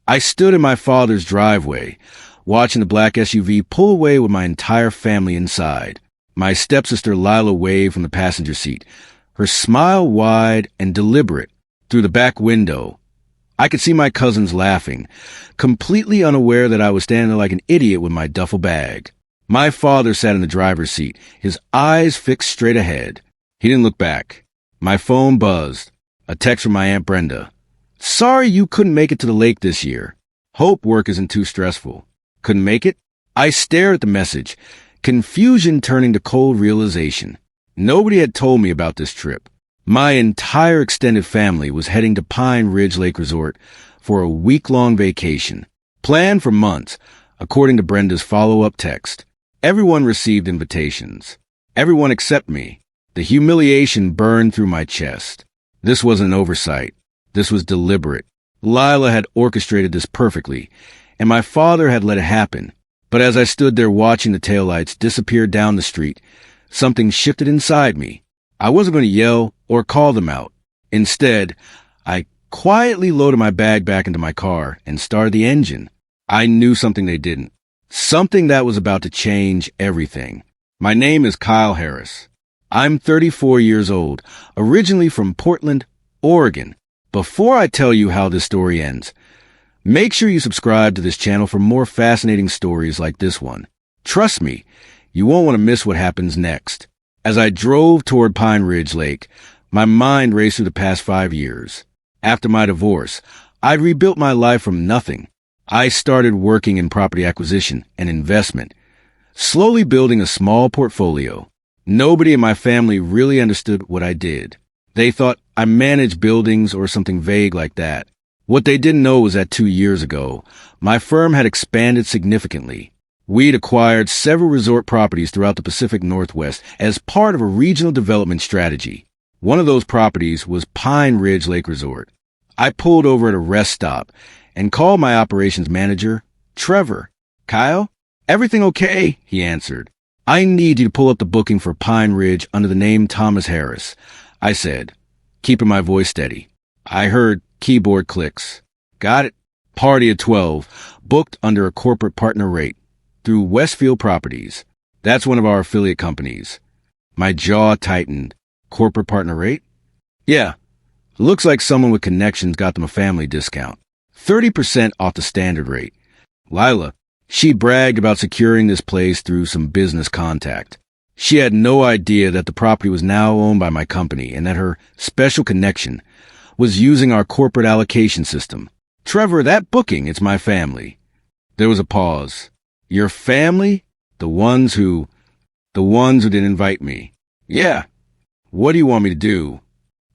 I stood in my father's driveway, watching the black SUV pull away with my entire family inside. My stepsister Lila waved from the passenger seat, her smile wide and deliberate. Through the back window, I could see my cousins laughing, completely unaware that I was standing there like an idiot with my duffel bag. My father sat in the driver's seat, his eyes fixed straight ahead. He didn't look back. My phone buzzed. A text from my Aunt Brenda. "Sorry you couldn't make it to the lake this year. Hope work isn't too stressful." Couldn't make it? I stared at the message, confusion turning to cold realization. Nobody had told me about this trip. My entire extended family was heading to Pine Ridge Lake Resort for a week-long vacation, planned for months, according to Brenda's follow-up text. Everyone received invitations. Everyone except me. The humiliation burned through my chest. This wasn't an oversight. This was deliberate. Lila had orchestrated this perfectly, and my father had let it happen. But as I stood there watching the taillights disappear down the street, something shifted inside me. I wasn't going to yell or call them out. Instead, I quietly loaded my bag back into my car and started the engine. I knew something they didn't. Something that was about to change everything. My name is Kyle Harris. I'm 34 years old, originally from Portland, Oregon. Before I tell you how this story ends, make sure you subscribe to this channel for more fascinating stories like this one. Trust me, you won't want to miss what happens next. As I drove toward Pine Ridge Lake, my mind raced through the past 5 years. After my divorce, I'd rebuilt my life from nothing. I started working in property acquisition and investment, slowly building a small portfolio. Nobody in my family really understood what I did. They thought I managed buildings or something vague like that. What they didn't know was that 2 years ago, my firm had expanded significantly. We'd acquired several resort properties throughout the Pacific Northwest as part of a regional development strategy. One of those properties was Pine Ridge Lake Resort. I pulled over at a rest stop and called my operations manager, Trevor. "Kyle, everything okay?" he answered. "I need you to pull up the booking for Pine Ridge under the name Thomas Harris," I said, keeping my voice steady. I heard keyboard clicks. "Got it. Party of 12, booked under a corporate partner rate through Westfield Properties. That's one of our affiliate companies." My jaw tightened. Corporate partner rate? Yeah. Looks like someone with connections got them a family discount. 30% off the standard rate. Lila, she bragged about securing this place through some business contact. She had no idea that the property was now owned by my company and that her special connection was using our corporate allocation system. "Trevor, that booking, it's my family." There was a pause. "Your family? The ones who didn't invite me." "Yeah. What do you want me to do?"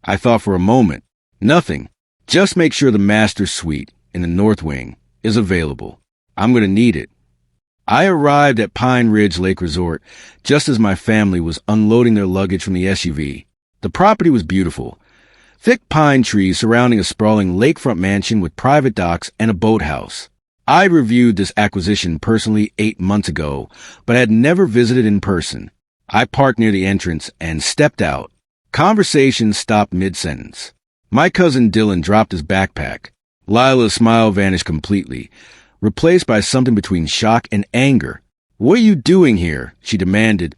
I thought for a moment. "Nothing. Just make sure the master suite in the North Wing is available. I'm going to need it." I arrived at Pine Ridge Lake Resort just as my family was unloading their luggage from the SUV. The property was beautiful. Thick pine trees surrounding a sprawling lakefront mansion with private docks and a boathouse. I reviewed this acquisition personally 8 months ago, but had never visited in person. I parked near the entrance and stepped out. Conversation stopped mid-sentence. My cousin Dylan dropped his backpack. Lila's smile vanished completely, replaced by something between shock and anger. "What are you doing here?" she demanded,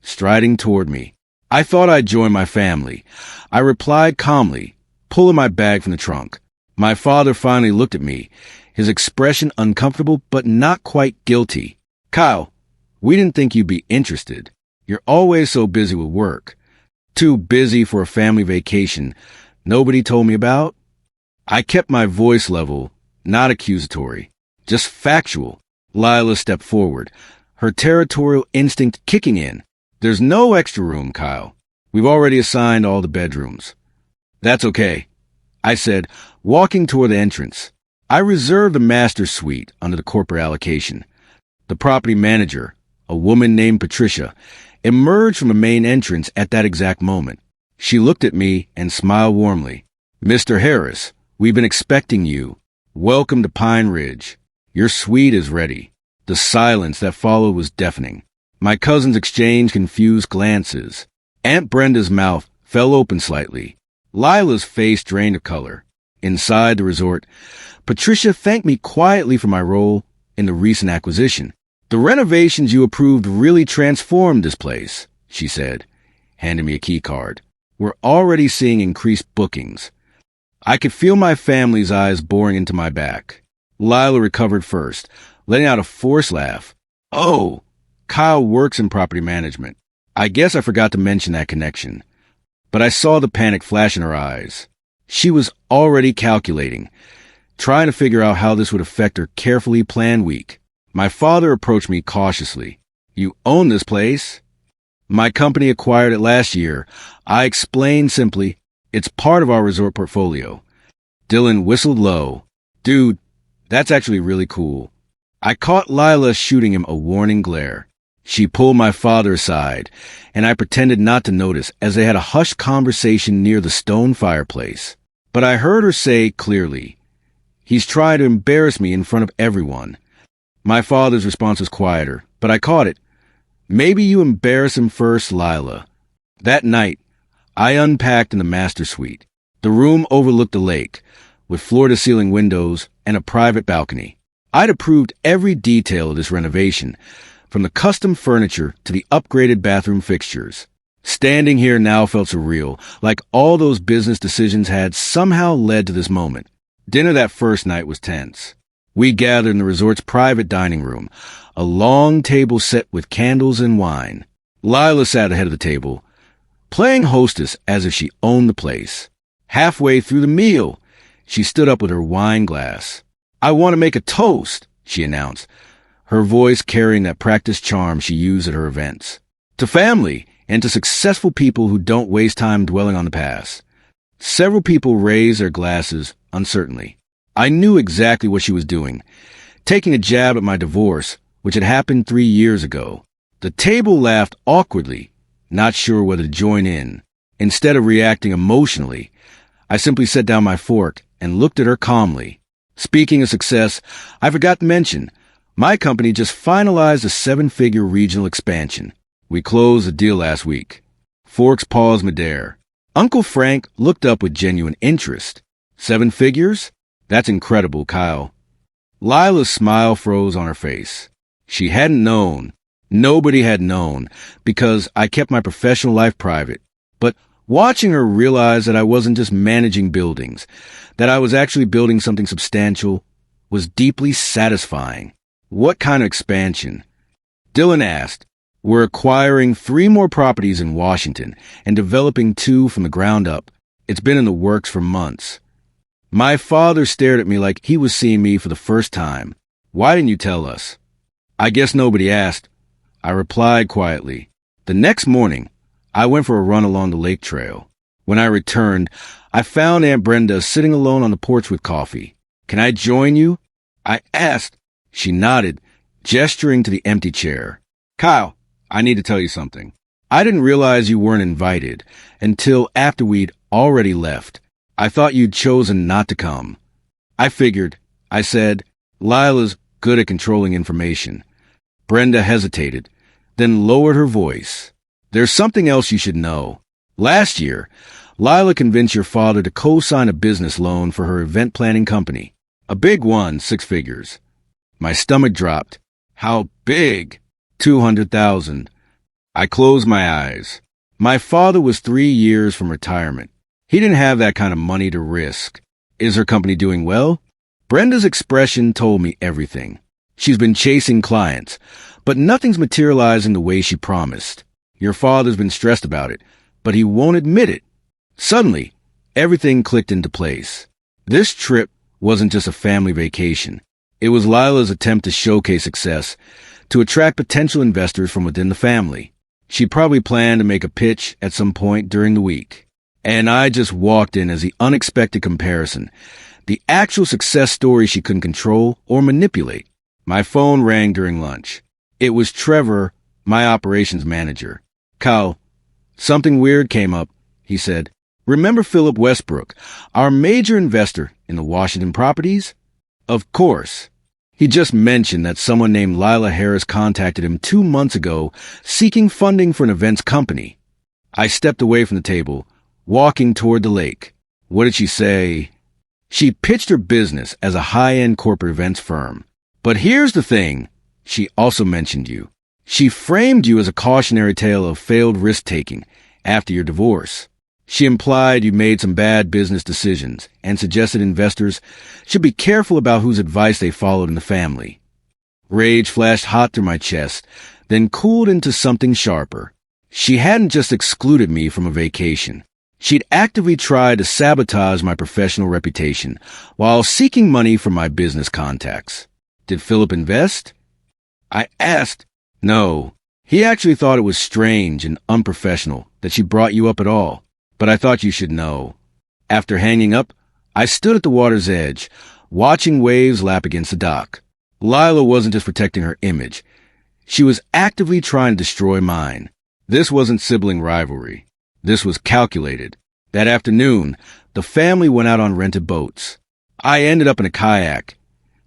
striding toward me. I thought I'd join my family. I replied calmly, pulling my bag from the trunk. My father finally looked at me, his expression uncomfortable but not quite guilty. "Kyle, we didn't think you'd be interested. You're always so busy with work. Too busy for a family vacation nobody told me about?" I kept my voice level, not accusatory, just factual. Lila stepped forward, her territorial instinct kicking in. "There's no extra room, Kyle. We've already assigned all the bedrooms." "That's okay," I said, walking toward the entrance. I reserved the master suite under the corporate allocation. The property manager, a woman named Patricia, emerged from the main entrance at that exact moment. She looked at me and smiled warmly. "Mr. Harris, we've been expecting you. Welcome to Pine Ridge. Your suite is ready." The silence that followed was deafening. My cousins exchanged confused glances. Aunt Brenda's mouth fell open slightly. Lila's face drained of color. Inside the resort, Patricia thanked me quietly for my role in the recent acquisition. "The renovations you approved really transformed this place," she said, handing me a key card. "We're already seeing increased bookings." I could feel my family's eyes boring into my back. Lila recovered first, letting out a forced laugh. "Oh, Kyle works in property management. I guess I forgot to mention that connection." But I saw the panic flash in her eyes. She was already calculating, trying to figure out how this would affect her carefully planned week. My father approached me cautiously. "You own this place?" "My company acquired it last year." I explained simply, "It's part of our resort portfolio." Dylan whistled low. "Dude, that's actually really cool." I caught Lila shooting him a warning glare. She pulled my father aside, and I pretended not to notice as they had a hushed conversation near the stone fireplace. But I heard her say clearly, "He's trying to embarrass me in front of everyone." My father's response was quieter, but I caught it. "Maybe you embarrass him first, Lila." That night, I unpacked in the master suite. The room overlooked the lake, with floor-to-ceiling windows and a private balcony. I'd approved every detail of this renovation, from the custom furniture to the upgraded bathroom fixtures. Standing here now felt surreal, like all those business decisions had somehow led to this moment. Dinner that first night was tense. We gathered in the resort's private dining room, a long table set with candles and wine. Lila sat ahead of the table, playing hostess as if she owned the place. Halfway through the meal, she stood up with her wine glass. "I want to make a toast," she announced, her voice carrying that practiced charm she used at her events. "To family and to successful people who don't waste time dwelling on the past." Several people raised their glasses uncertainly. I knew exactly what she was doing, taking a jab at my divorce, which had happened 3 years ago. The table laughed awkwardly, not sure whether to join in. Instead of reacting emotionally, I simply set down my fork and looked at her calmly. "Speaking of success, I forgot to mention, my company just finalized a 7-figure regional expansion. We closed the deal last week." Forks paused midair. Uncle Frank looked up with genuine interest. 7 figures? That's incredible, Kyle." Lila's smile froze on her face. She hadn't known. Nobody had known, because I kept my professional life private. But watching her realize that I wasn't just managing buildings, that I was actually building something substantial, was deeply satisfying. "What kind of expansion?" Dylan asked. "We're acquiring 3 more properties in Washington and developing 2 from the ground up. It's been in the works for months." My father stared at me like he was seeing me for the first time. "Why didn't you tell us?" "I guess nobody asked," I replied quietly. The next morning, I went for a run along the lake trail. When I returned, I found Aunt Brenda sitting alone on the porch with coffee. "Can I join you?" I asked. She nodded, gesturing to the empty chair. "Kyle, I need to tell you something. I didn't realize you weren't invited until after we'd already left. I thought you'd chosen not to come." "I figured," I said. "Lila's good at controlling information." Brenda hesitated, then lowered her voice. "There's something else you should know. Last year, Lila convinced your father to co-sign a business loan for her event planning company. A big one, 6 figures. My stomach dropped. "How big?" $200,000. I closed my eyes. My father was 3 years from retirement. He didn't have that kind of money to risk. "Is her company doing well?" Brenda's expression told me everything. She's been chasing clients, but nothing's materializing the way she promised. Your father's been stressed about it, but he won't admit it. Suddenly, everything clicked into place. This trip wasn't just a family vacation. It was Lila's attempt to showcase success, to attract potential investors from within the family. She probably planned to make a pitch at some point during the week. And I just walked in as the unexpected comparison, the actual success story she couldn't control or manipulate. My phone rang during lunch. It was Trevor, my operations manager. "Kyle, something weird came up," he said. "Remember Philip Westbrook, our major investor in the Washington properties?" "Of course." "He just mentioned that someone named Lila Harris contacted him 2 months ago seeking funding for an events company." I stepped away from the table, walking toward the lake. "What did she say?" She pitched her business as a high-end corporate events firm. But here's the thing. She also mentioned you. She framed you as a cautionary tale of failed risk-taking after your divorce. She implied you made some bad business decisions and suggested investors should be careful about whose advice they followed in the family. Rage flashed hot through my chest, then cooled into something sharper. She hadn't just excluded me from a vacation. She'd actively tried to sabotage my professional reputation while seeking money from my business contacts. Did Philip invest? I asked. No. He actually thought it was strange and unprofessional that she brought you up at all. But I thought you should know. After hanging up, I stood at the water's edge, watching waves lap against the dock. Lila wasn't just protecting her image. She was actively trying to destroy mine. This wasn't sibling rivalry. This was calculated. That afternoon, the family went out on rented boats. I ended up in a kayak,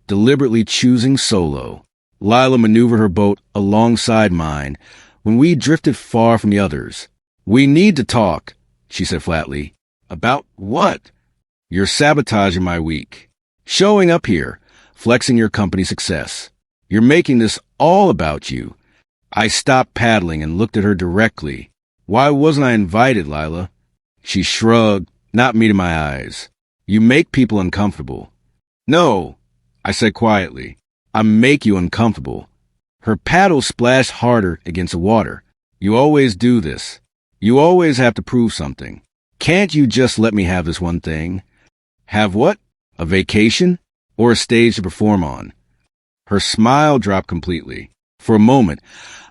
deliberately choosing solo. Lila maneuvered her boat alongside mine when we drifted far from the others. "We need to talk," she said flatly. "About what?" "You're sabotaging my week. Showing up here, flexing your company success. You're making this all about you." I stopped paddling and looked at her directly. "Why wasn't I invited, Lila?" She shrugged, not meeting my eyes. "You make people uncomfortable." "No," I said quietly. "I make you uncomfortable." Her paddle splashed harder against the water. "You always do this. You always have to prove something. Can't you just let me have this one thing?" "Have what? A vacation? Or a stage to perform on?" Her smile dropped completely. For a moment,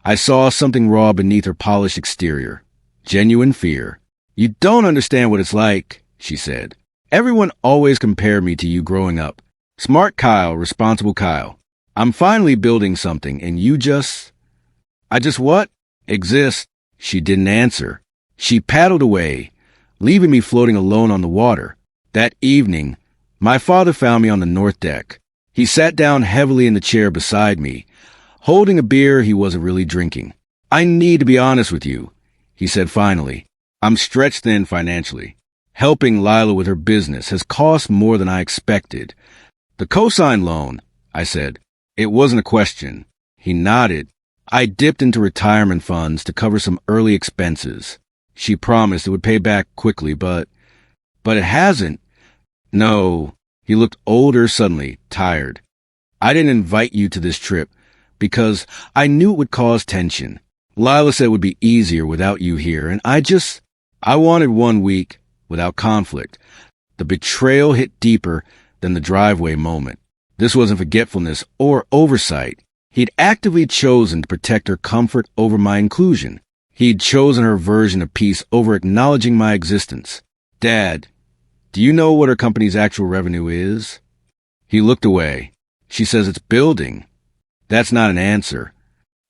I saw something raw beneath her polished exterior. Genuine fear. "You don't understand what it's like," she said. "Everyone always compared me to you growing up. Smart Kyle, responsible Kyle. I'm finally building something, and you just..." "I just what?" "Exist." She didn't answer. She paddled away, leaving me floating alone on the water. That evening, my father found me on the north deck. He sat down heavily in the chair beside me, holding a beer he wasn't really drinking. "I need to be honest with you," he said finally. "I'm stretched thin financially. Helping Lila with her business has cost more than I expected." "The cosign loan," I said. "It wasn't a question." He nodded. "I dipped into retirement funds to cover some early expenses. She promised it would pay back quickly, but it hasn't." "No." He looked older suddenly, tired. "I didn't invite you to this trip because I knew it would cause tension. Lila said it would be easier without you here, and I wanted 1 week without conflict." The betrayal hit deeper than the driveway moment. This wasn't forgetfulness or oversight. He'd actively chosen to protect her comfort over my inclusion. He'd chosen her version of peace over acknowledging my existence. "Dad, do you know what her company's actual revenue is?" He looked away. "She says it's building." That's not an answer.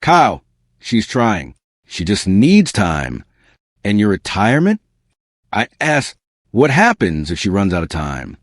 "Kyle, she's trying. She just needs time." "And your retirement?" I asked. "What happens if she runs out of time?"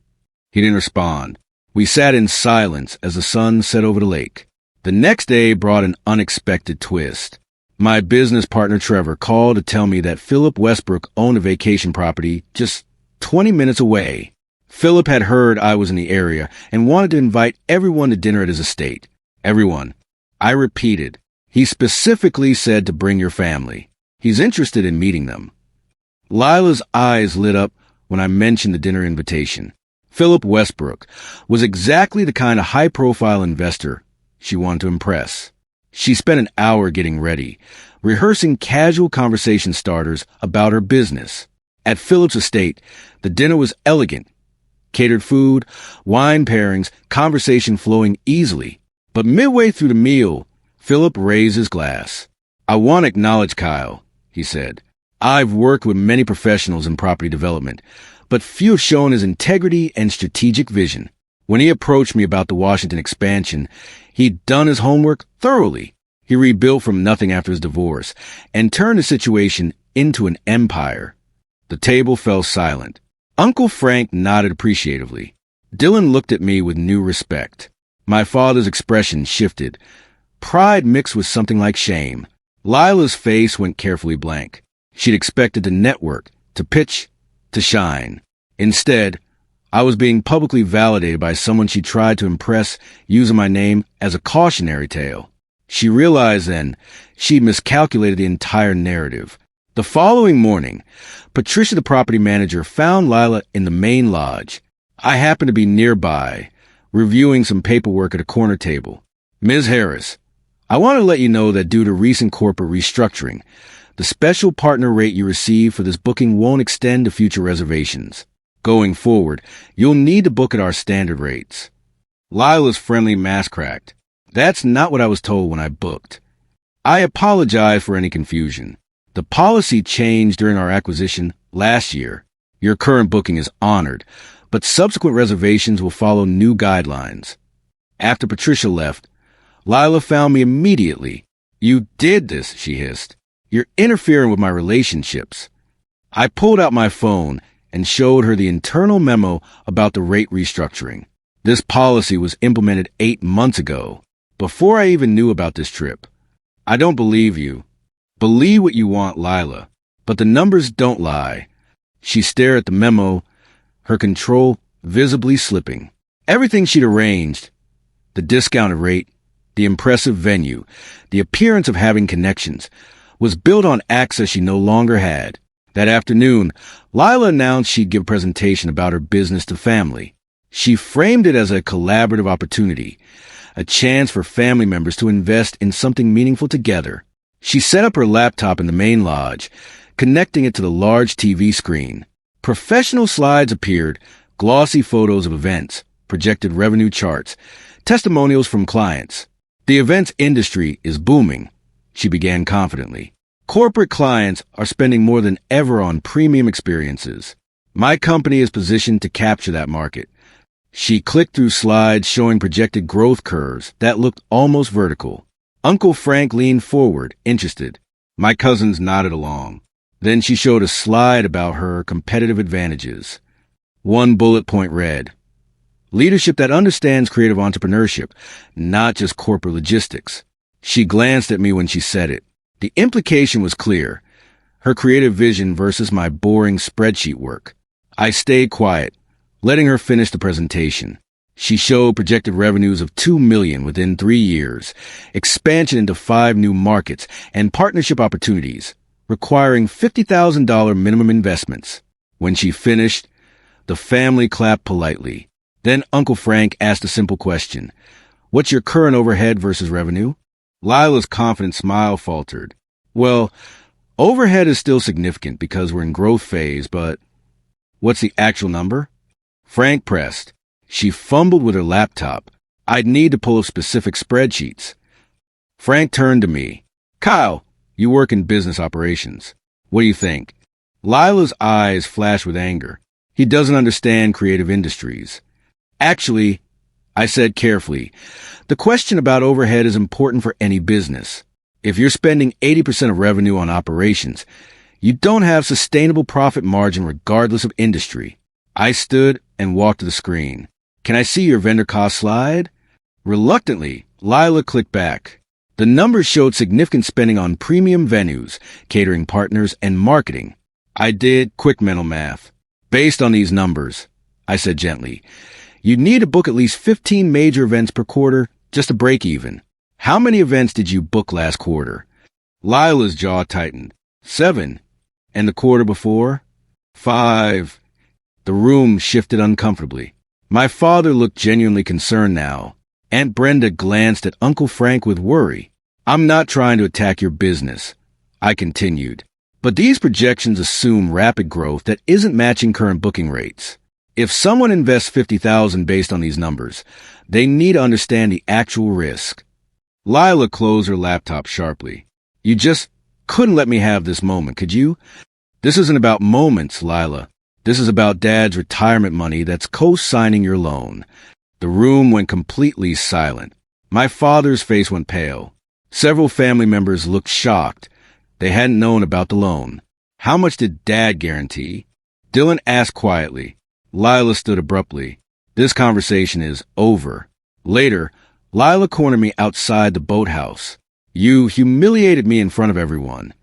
He didn't respond. We sat in silence as the sun set over the lake. The next day brought an unexpected twist. My business partner Trevor called to tell me that Philip Westbrook owned a vacation property just 20 minutes away. Philip had heard I was in the area and wanted to invite everyone to dinner at his estate. Everyone. I repeated. He specifically said to bring your family. He's interested in meeting them. Lila's eyes lit up when I mentioned the dinner invitation. Philip Westbrook was exactly the kind of high-profile investor she wanted to impress. She spent an hour getting ready, rehearsing casual conversation starters about her business. At Philip's estate, the dinner was elegant. Catered food, wine pairings, conversation flowing easily. But midway through the meal, Philip raised his glass. "I want to acknowledge Kyle," he said. "I've worked with many professionals in property development, but few have shown his integrity and strategic vision. When he approached me about the Washington expansion, he'd done his homework thoroughly. He rebuilt from nothing after his divorce and turned the situation into an empire." The table fell silent. Uncle Frank nodded appreciatively. Dylan looked at me with new respect. My father's expression shifted. Pride mixed with something like shame. Lila's face went carefully blank. She'd expected to network, to pitch, to shine. Instead, I was being publicly validated by someone she tried to impress using my name as a cautionary tale. She realized then she'd miscalculated the entire narrative. The following morning, Patricia, the property manager, found Lila in the main lodge. I happened to be nearby, reviewing some paperwork at a corner table. Ms. Harris, I want to let you know that due to recent corporate restructuring, the special partner rate you receive for this booking won't extend to future reservations. Going forward, you'll need to book at our standard rates. Lila's friendly mask cracked. That's not what I was told when I booked. I apologize for any confusion. The policy changed during our acquisition last year. Your current booking is honored, but subsequent reservations will follow new guidelines. After Patricia left, Lila found me immediately. You did this, she hissed. You're interfering with my relationships. I pulled out my phone and showed her the internal memo about the rate restructuring. This policy was implemented 8 months ago, before I even knew about this trip. I don't believe you. Believe what you want, Lila, but the numbers don't lie. She stared at the memo, her control visibly slipping. Everything she'd arranged, the discounted rate, the impressive venue, the appearance of having connections, was built on access she no longer had. That afternoon, Lila announced she'd give a presentation about her business to family. She framed it as a collaborative opportunity, a chance for family members to invest in something meaningful together. She set up her laptop in the main lodge, connecting it to the large TV screen. Professional slides appeared, glossy photos of events, projected revenue charts, testimonials from clients. The events industry is booming, she began confidently. Corporate clients are spending more than ever on premium experiences. My company is positioned to capture that market. She clicked through slides showing projected growth curves that looked almost vertical. Uncle Frank leaned forward, interested. My cousins nodded along. Then she showed a slide about her competitive advantages. One bullet point read, leadership that understands creative entrepreneurship, not just corporate logistics. She glanced at me when she said it. The implication was clear. Her creative vision versus my boring spreadsheet work. I stayed quiet, letting her finish the presentation. She showed projected revenues of $2 million within 3 years, expansion into 5 new markets, and partnership opportunities, requiring $50,000 minimum investments. When she finished, the family clapped politely. Then Uncle Frank asked a simple question. What's your current overhead versus revenue? Lila's confident smile faltered. Well, overhead is still significant because we're in growth phase, but what's the actual number? Frank pressed. She fumbled with her laptop. I'd need to pull up specific spreadsheets. Frank turned to me. Kyle, you work in business operations. What do you think? Lila's eyes flashed with anger. He doesn't understand creative industries. Actually, I said carefully, the question about overhead is important for any business. If you're spending 80% of revenue on operations, you don't have sustainable profit margin regardless of industry. I stood and walked to the screen. Can I see your vendor cost slide? Reluctantly, Lila clicked back. The numbers showed significant spending on premium venues, catering partners, and marketing. I did quick mental math. Based on these numbers, I said gently, you'd need to book at least 15 major events per quarter just to break even. How many events did you book last quarter? Lila's jaw tightened. 7. And the quarter before? 5. The room shifted uncomfortably. My father looked genuinely concerned now. Aunt Brenda glanced at Uncle Frank with worry. I'm not trying to attack your business, I continued. But these projections assume rapid growth that isn't matching current booking rates. If someone invests $50,000 based on these numbers, they need to understand the actual risk. Lila closed her laptop sharply. You just couldn't let me have this moment, could you? This isn't about moments, Lila. This is about Dad's retirement money that's co-signing your loan. The room went completely silent. My father's face went pale. Several family members looked shocked. They hadn't known about the loan. How much did Dad guarantee? Dylan asked quietly. Lila stood abruptly. This conversation is over. Later, Lila cornered me outside the boathouse. You humiliated me in front of everyone.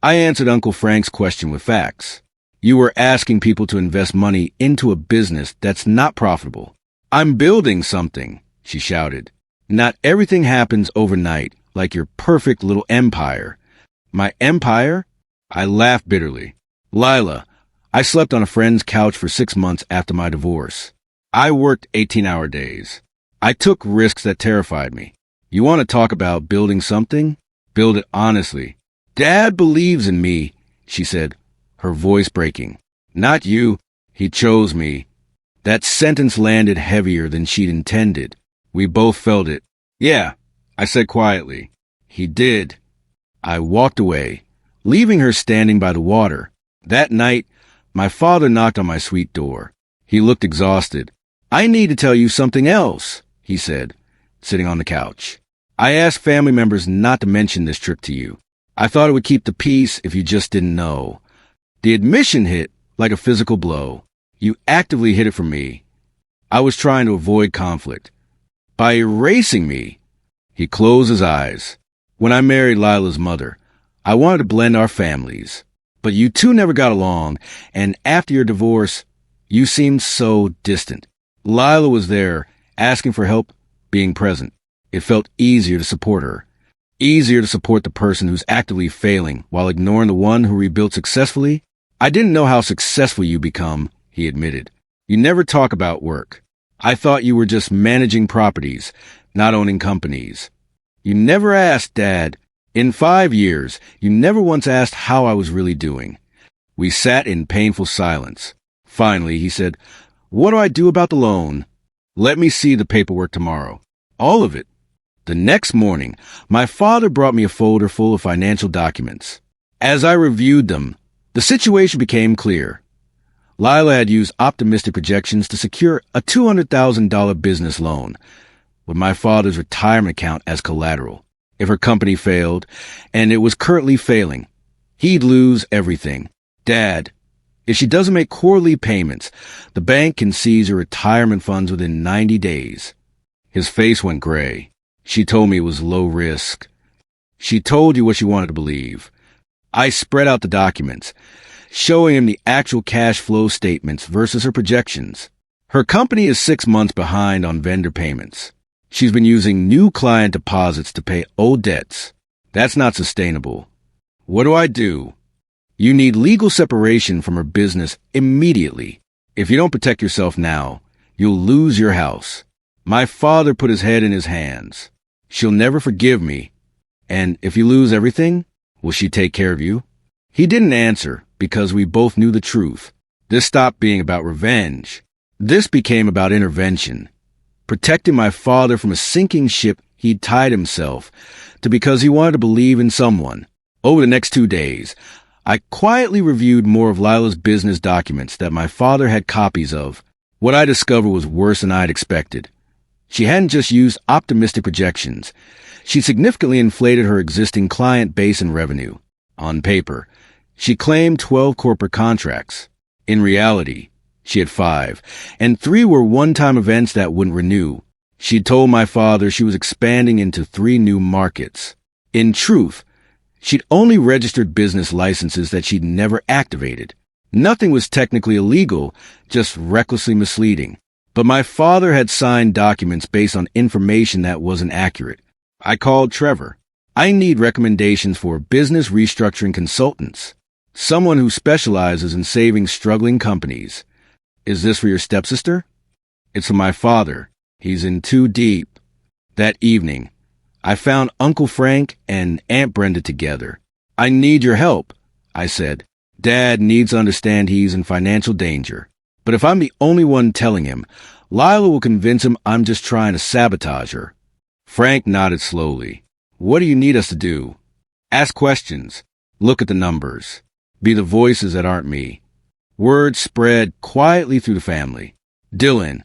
I answered Uncle Frank's question with facts. You were asking people to invest money into a business that's not profitable. I'm building something, she shouted. Not everything happens overnight, like your perfect little empire. My empire? I laughed bitterly. Lila, I slept on a friend's couch for 6 months after my divorce. I worked 18-hour days. I took risks that terrified me. You want to talk about building something? Build it honestly. Dad believes in me, she said, her voice breaking. Not you. He chose me. That sentence landed heavier than she'd intended. We both felt it. Yeah, I said quietly. He did. I walked away, leaving her standing by the water. That night, my father knocked on my suite door. He looked exhausted. I need to tell you something else, he said, sitting on the couch. I asked family members not to mention this trip to you. I thought it would keep the peace if you just didn't know. The admission hit like a physical blow. You actively hid it from me. I was trying to avoid conflict. By erasing me, he closed his eyes. When I married Lila's mother, I wanted to blend our families. But you two never got along, and after your divorce, you seemed so distant. Lila was there, asking for help, being present. It felt easier to support her. Easier to support the person who's actively failing while ignoring the one who rebuilt successfully. I didn't know how successful you become, he admitted. You never talk about work. I thought you were just managing properties, not owning companies. You never asked, Dad. In 5 years, you never once asked how I was really doing. We sat in painful silence. Finally, he said, What do I do about the loan? Let me see the paperwork tomorrow. All of it. The next morning, my father brought me a folder full of financial documents. As I reviewed them, the situation became clear. Lila had used optimistic projections to secure a $200,000 business loan, with my father's retirement account as collateral. If her company failed, and it was currently failing, he'd lose everything. Dad, if she doesn't make quarterly payments, the bank can seize her retirement funds within 90 days. His face went gray. She told me it was low risk. She told you what she wanted to believe. I spread out the documents, showing him the actual cash flow statements versus her projections. Her company is 6 months behind on vendor payments. She's been using new client deposits to pay old debts. That's not sustainable. What do I do? You need legal separation from her business immediately. If you don't protect yourself now, you'll lose your house. My father put his head in his hands. She'll never forgive me. And if you lose everything, will she take care of you? He didn't answer because we both knew the truth. This stopped being about revenge. This became about intervention. Protecting my father from a sinking ship he'd tied himself to because he wanted to believe in someone. Over the next 2 days, I quietly reviewed more of Lila's business documents that my father had copies of. What I discovered was worse than I'd expected. She hadn't just used optimistic projections. She significantly inflated her existing client base and revenue. On paper, she claimed 12 corporate contracts. In reality, she had 5, and 3 were one-time events that wouldn't renew. She'd told my father she was expanding into 3 new markets. In truth, she'd only registered business licenses that she'd never activated. Nothing was technically illegal, just recklessly misleading. But my father had signed documents based on information that wasn't accurate. I called Trevor. I need recommendations for business restructuring consultants, someone who specializes in saving struggling companies. Is this for your stepsister? It's for my father. He's in too deep. That evening, I found Uncle Frank and Aunt Brenda together. I need your help, I said. Dad needs to understand he's in financial danger. But if I'm the only one telling him, Lila will convince him I'm just trying to sabotage her. Frank nodded slowly. What do you need us to do? Ask questions. Look at the numbers. Be the voices that aren't me. Word spread quietly through the family. Dylan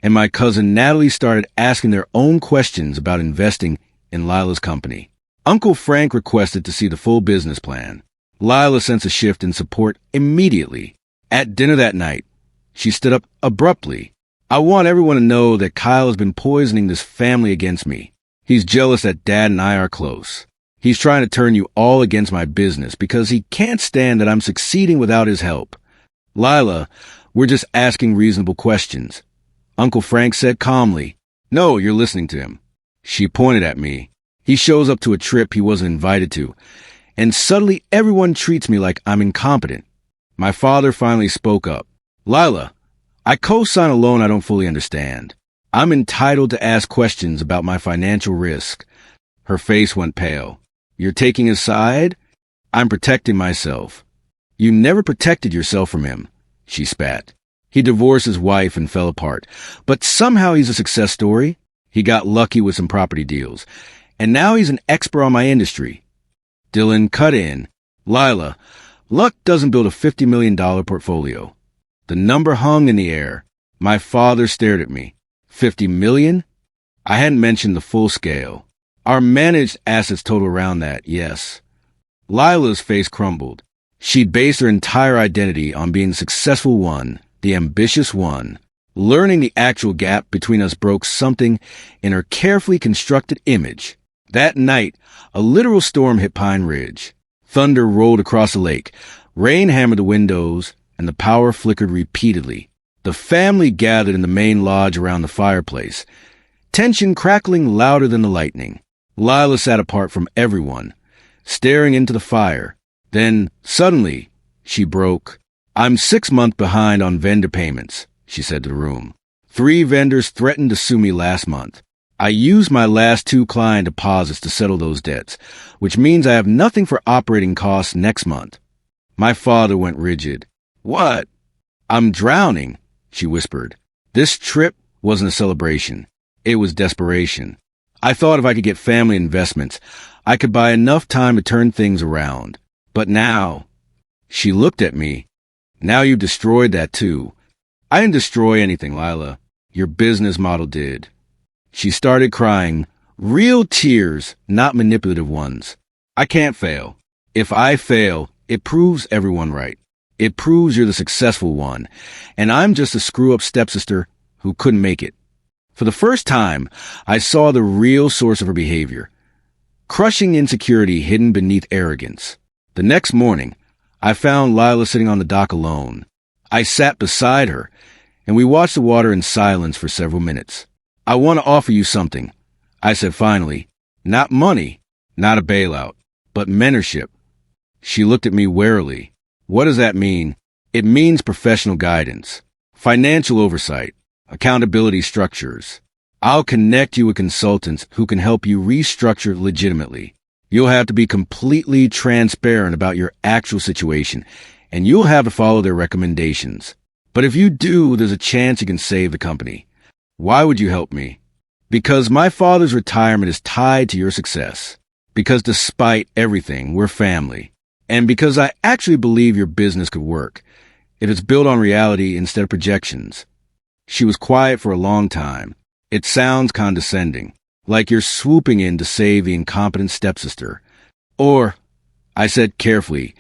and my cousin Natalie started asking their own questions about investing in Lila's company. Uncle Frank requested to see the full business plan. Lila sensed a shift in support immediately. At dinner that night, she stood up abruptly. I want everyone to know that Kyle has been poisoning this family against me. He's jealous that Dad and I are close. He's trying to turn you all against my business because he can't stand that I'm succeeding without his help. Lila, we're just asking reasonable questions. Uncle Frank said calmly. No, you're listening to him. She pointed at me. He shows up to a trip he wasn't invited to, and suddenly everyone treats me like I'm incompetent. My father finally spoke up. Lila, I co-sign a loan I don't fully understand. I'm entitled to ask questions about my financial risk. Her face went pale. You're taking his side? I'm protecting myself. You never protected yourself from him, she spat. He divorced his wife and fell apart, but somehow he's a success story. He got lucky with some property deals, and now he's an expert on my industry. Dylan cut in. Lila, luck doesn't build a $50 million portfolio. The number hung in the air. My father stared at me. 50 million? I hadn't mentioned the full scale. Our managed assets total around that, yes. Lila's face crumbled. She'd based her entire identity on being the successful one, the ambitious one. Learning the actual gap between us broke something in her carefully constructed image. That night, a literal storm hit Pine Ridge. Thunder rolled across the lake. Rain hammered the windows, and the power flickered repeatedly. The family gathered in the main lodge around the fireplace, tension crackling louder than the lightning. Lila sat apart from everyone, staring into the fire. Then, suddenly, she broke. I'm 6 months behind on vendor payments, she said to the room. 3 vendors threatened to sue me last month. I used my last 2 client deposits to settle those debts, which means I have nothing for operating costs next month. My father went rigid. What? I'm drowning, she whispered. This trip wasn't a celebration. It was desperation. I thought if I could get family investments, I could buy enough time to turn things around. But now, she looked at me. Now you've destroyed that too. I didn't destroy anything, Lila. Your business model did. She started crying. Real tears, not manipulative ones. I can't fail. If I fail, it proves everyone right. It proves you're the successful one, and I'm just a screw-up stepsister who couldn't make it. For the first time, I saw the real source of her behavior. Crushing insecurity hidden beneath arrogance. The next morning, I found Lila sitting on the dock alone. I sat beside her, and we watched the water in silence for several minutes. I want to offer you something, I said finally. Not money, not a bailout, but mentorship. She looked at me warily. What does that mean? It means professional guidance, financial oversight, accountability structures. I'll connect you with consultants who can help you restructure legitimately. You'll have to be completely transparent about your actual situation, and you'll have to follow their recommendations. But if you do, there's a chance you can save the company. Why would you help me? Because my father's retirement is tied to your success. Because despite everything, we're family. And because I actually believe your business could work, if it's built on reality instead of projections. She was quiet for a long time. It sounds condescending, like you're swooping in to save the incompetent stepsister. Or, I said carefully,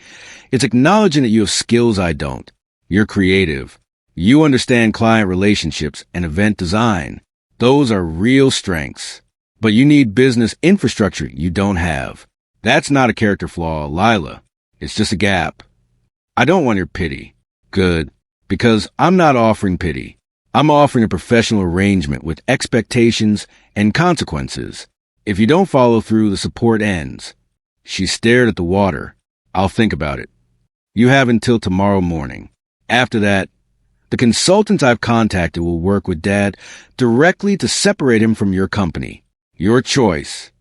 it's acknowledging that you have skills I don't. You're creative. You understand client relationships and event design. Those are real strengths. But you need business infrastructure you don't have. That's not a character flaw, Lila. It's just a gap. I don't want your pity. Good. Because I'm not offering pity. I'm offering a professional arrangement with expectations and consequences. If you don't follow through, the support ends. She stared at the water. I'll think about it. You have until tomorrow morning. After that, the consultants I've contacted will work with Dad directly to separate him from your company. Your choice.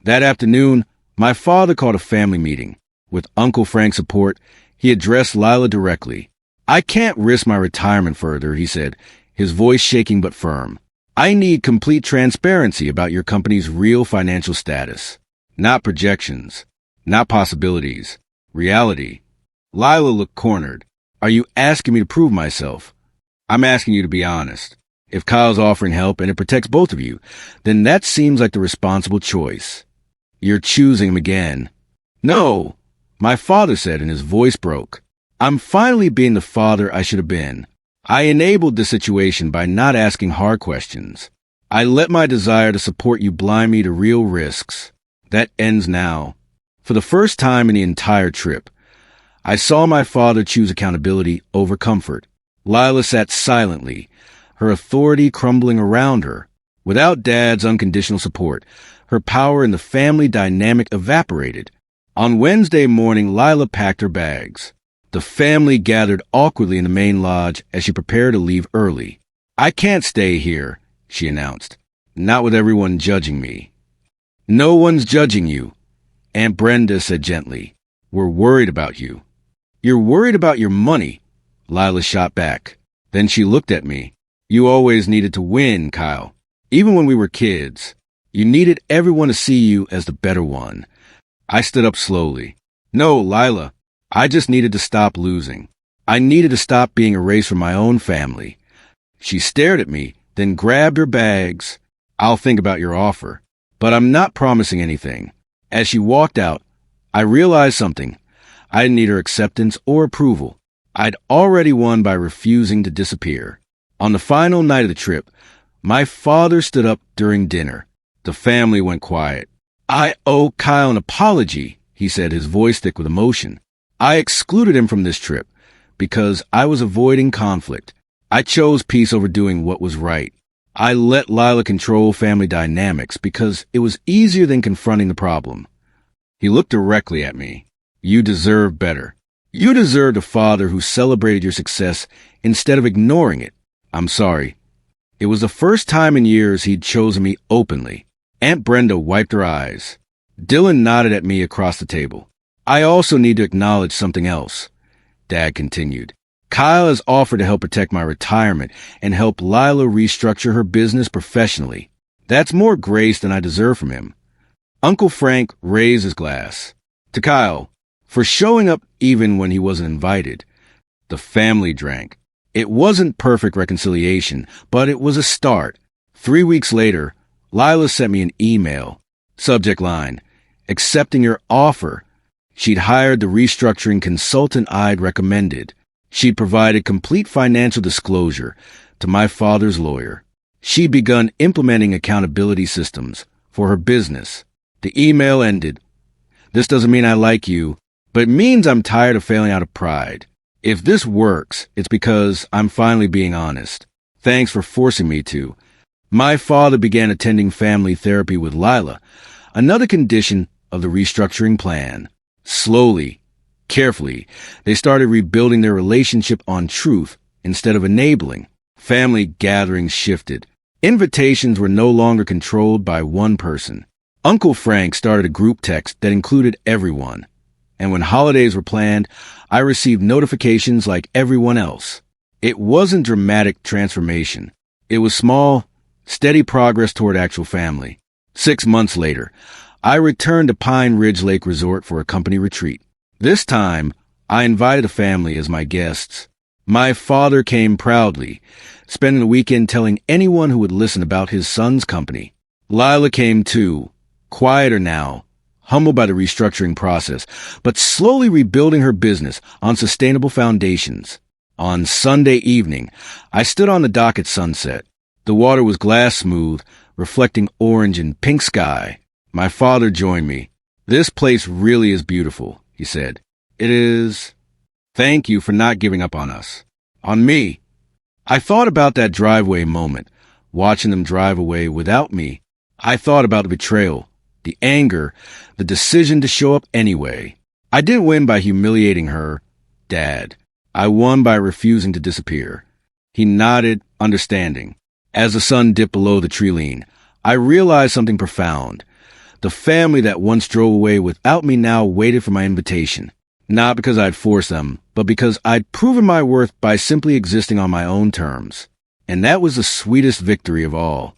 That afternoon, my father called a family meeting. With Uncle Frank's support, he addressed Lila directly. I can't risk my retirement further, he said, his voice shaking but firm. I need complete transparency about your company's real financial status. Not projections. Not possibilities. Reality. Lila looked cornered. Are you asking me to prove myself? I'm asking you to be honest. If Kyle's offering help and it protects both of you, then that seems like the responsible choice. You're choosing him again. No, my father said, and his voice broke. I'm finally being the father I should have been. I enabled the situation by not asking hard questions. I let my desire to support you blind me to real risks. That ends now. For the first time in the entire trip, I saw my father choose accountability over comfort. Lila sat silently, her authority crumbling around her. Without Dad's unconditional support, her power in the family dynamic evaporated. On Wednesday morning, Lila packed her bags. The family gathered awkwardly in the main lodge as she prepared to leave early. "I can't stay here," she announced. "Not with everyone judging me." "No one's judging you," Aunt Brenda said gently. "We're worried about you." "You're worried about your money," Lila shot back. Then she looked at me. "You always needed to win, Kyle. Even when we were kids. You needed everyone to see you as the better one." I stood up slowly. "No, Lila. I just needed to stop losing. I needed to stop being erased from my own family." She stared at me, then grabbed her bags. "I'll think about your offer, but I'm not promising anything." As she walked out, I realized something. I didn't need her acceptance or approval. I'd already won by refusing to disappear. On the final night of the trip, my father stood up during dinner. The family went quiet. "I owe Kyle an apology," he said, his voice thick with emotion. "I excluded him from this trip because I was avoiding conflict. I chose peace over doing what was right. I let Lila control family dynamics because it was easier than confronting the problem." He looked directly at me. "You deserve better. You deserved a father who celebrated your success instead of ignoring it." "I'm sorry." It was the first time in years he'd chosen me openly. Aunt Brenda wiped her eyes. Dylan nodded at me across the table. "I also need to acknowledge something else," Dad continued. "Kyle has offered to help protect my retirement and help Lila restructure her business professionally. That's more grace than I deserve from him." Uncle Frank raised his glass. "To Kyle, for showing up even when he wasn't invited." The family drank. It wasn't perfect reconciliation, but it was a start. 3 weeks later, Lila sent me an email. Subject line, "Accepting your offer." She'd hired the restructuring consultant I'd recommended. She'd provided complete financial disclosure to my father's lawyer. She'd begun implementing accountability systems for her business. The email ended. "This doesn't mean I like you, but it means I'm tired of failing out of pride. If this works, it's because I'm finally being honest. Thanks for forcing me to." My father began attending family therapy with Lila, another condition of the restructuring plan. Slowly, carefully, they started rebuilding their relationship on truth instead of enabling. Family gatherings shifted. Invitations were no longer controlled by one person. Uncle Frank started a group text that included everyone. And when holidays were planned, I received notifications like everyone else. It wasn't dramatic transformation. It was small, steady progress toward actual family. 6 months later, I returned to Pine Ridge Lake Resort for a company retreat. This time, I invited the family as my guests. My father came proudly, spending the weekend telling anyone who would listen about his son's company. Lila came too, quieter now, humbled by the restructuring process, but slowly rebuilding her business on sustainable foundations. On Sunday evening, I stood on the dock at sunset. The water was glass smooth, reflecting orange and pink sky. My father joined me. "This place really is beautiful," he said. "It is. Thank you for not giving up on us." "On me." I thought about that driveway moment, watching them drive away without me. I thought about the betrayal, the anger, the decision to show up anyway. I didn't win by humiliating her, Dad. I won by refusing to disappear. He nodded, understanding. As the sun dipped below the tree line, I realized something profound. The family that once drove away without me now waited for my invitation. Not because I'd forced them, but because I'd proven my worth by simply existing on my own terms. And that was the sweetest victory of all.